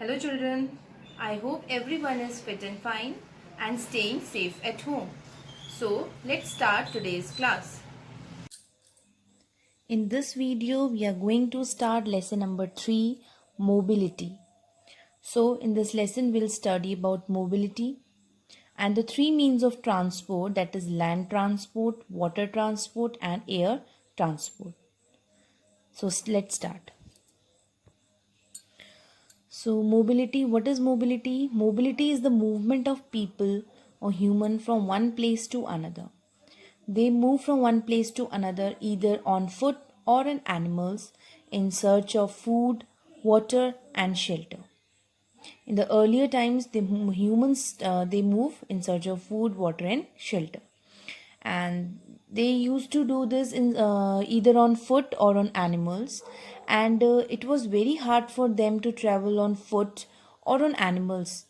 Hello children, I hope everyone is fit and fine and staying safe at home. So let's start today's class. In this video, we are going to start lesson number 3, mobility. So in this lesson, we'll study about mobility and the three means of transport, that is land transport, water transport and air transport. So let's start. So mobility, what is mobility? Mobility is the movement of people or human from one place to another. They move from one place to another either on foot or in animals in search of food, water and shelter. In the earlier times, the humans they move in search of food, water and shelter. And they used to do this in either on foot or on animals, and it was very hard for them to travel on foot or on animals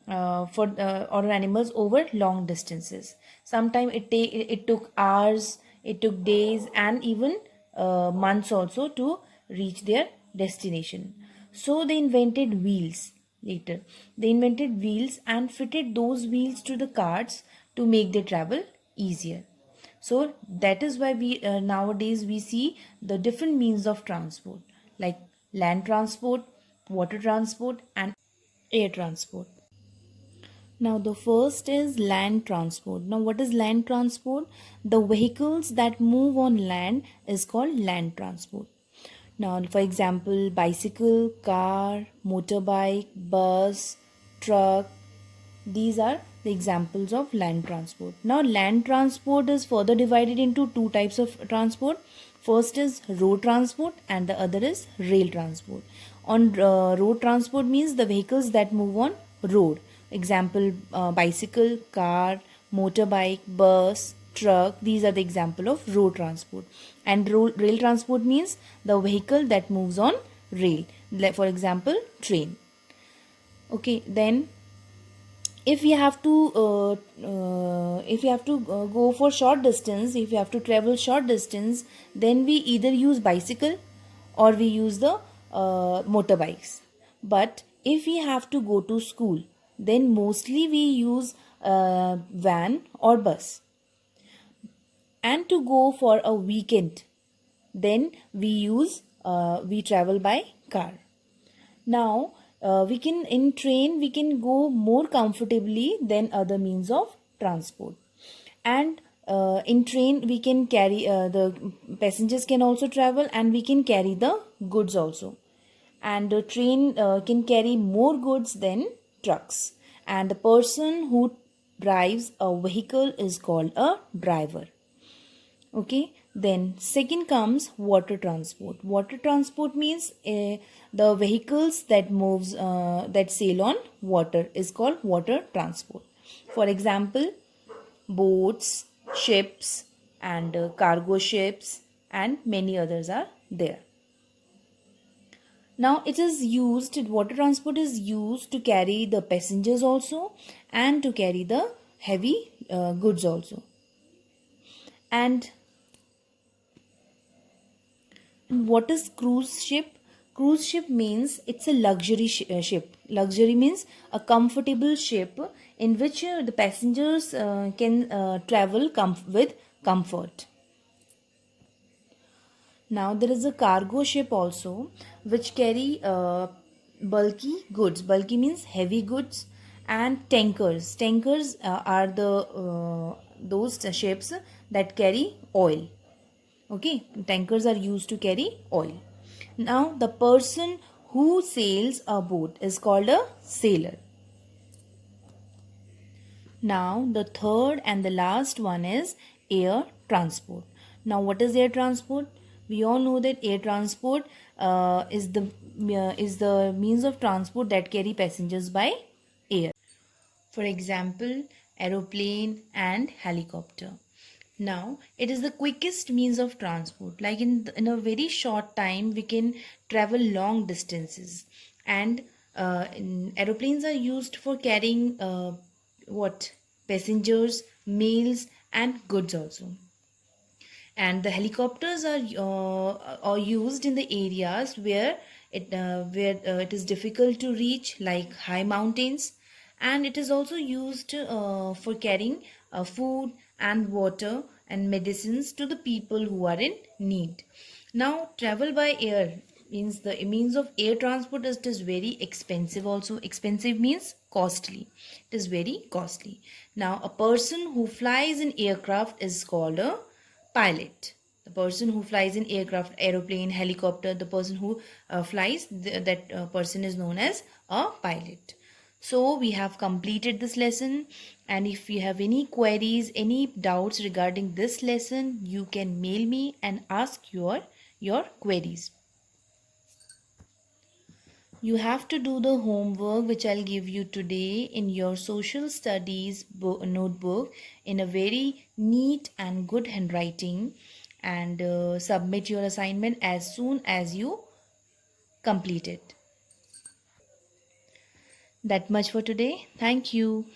or on animals over long distances. Sometimes it took hours, it took days and even months also to reach their destination. So they invented wheels. Later they invented wheels and fitted those wheels to the carts to make their travel easier. So that is why we nowadays we see the different means of transport like land transport, water transport and air transport. Now the first is land transport. Now what is land transport? The vehicles that move on land is called land transport. Now for example, bicycle, car, motorbike, bus, truck, these are the examples of land transport. Now land transport is further divided into two types of transport. First is road transport and the other is rail transport. On road transport means the vehicles that move on road. Example, bicycle, car, motorbike, bus, truck. These are the example of road transport. And rail transport means the vehicle that moves on rail. For example, train. Okay, then if you have to go for short distance, if you have to travel short distance, then we either use bicycle or we use the motorbikes. But if we have to go to school, then mostly we use van or bus. And to go for a weekend, then we travel by car. Now we can in train we can go more comfortably than other means of transport. And in train we can carry the passengers can also travel and we can carry the goods also. And the train can carry more goods than trucks. And the person who drives a vehicle is called a driver. Okay, then second comes water transport. Water transport means the vehicles that sail on water is called water transport. For example, boats, ships and cargo ships and many others are there. Now it is used, water transport is used to carry the passengers also and to carry the heavy goods also. And what is cruise ship? Cruise ship means it's a luxury ship. Luxury means a comfortable ship in which the passengers can travel with comfort. Now there is a cargo ship also which carry bulky goods. Bulky means heavy goods. And tankers. Tankers are the those ships that carry oil. Okay, tankers are used to carry oil. Now the person who sails a boat is called a sailor. Now the third and the last one is air transport. Now what is air transport? We all know that air transport is the means of transport that carry passengers by air. For example, aeroplane and helicopter. Now it is the quickest means of transport. Like in a very short time we can travel long distances. And aeroplanes are used for carrying what passengers, mails and goods also. and the helicopters are used in the areas where it is difficult to reach, like high mountains, and it is also used for carrying food and water and medicines to the people who are in need. Now, travel by air means the means of air transport is, it is very expensive. Also, expensive means costly. It is very costly. Now, a person who flies in aircraft is called a pilot. The person who flies in aircraft, aeroplane, helicopter, the person who flies, that person is known as a pilot. So we have completed this lesson, and if you have any queries, any doubts regarding this lesson, you can mail me and ask your queries. You have to do the homework which I'll give you today in your social studies notebook in a very neat and good handwriting, and submit your assignment as soon as you complete it. That much for today. Thank you.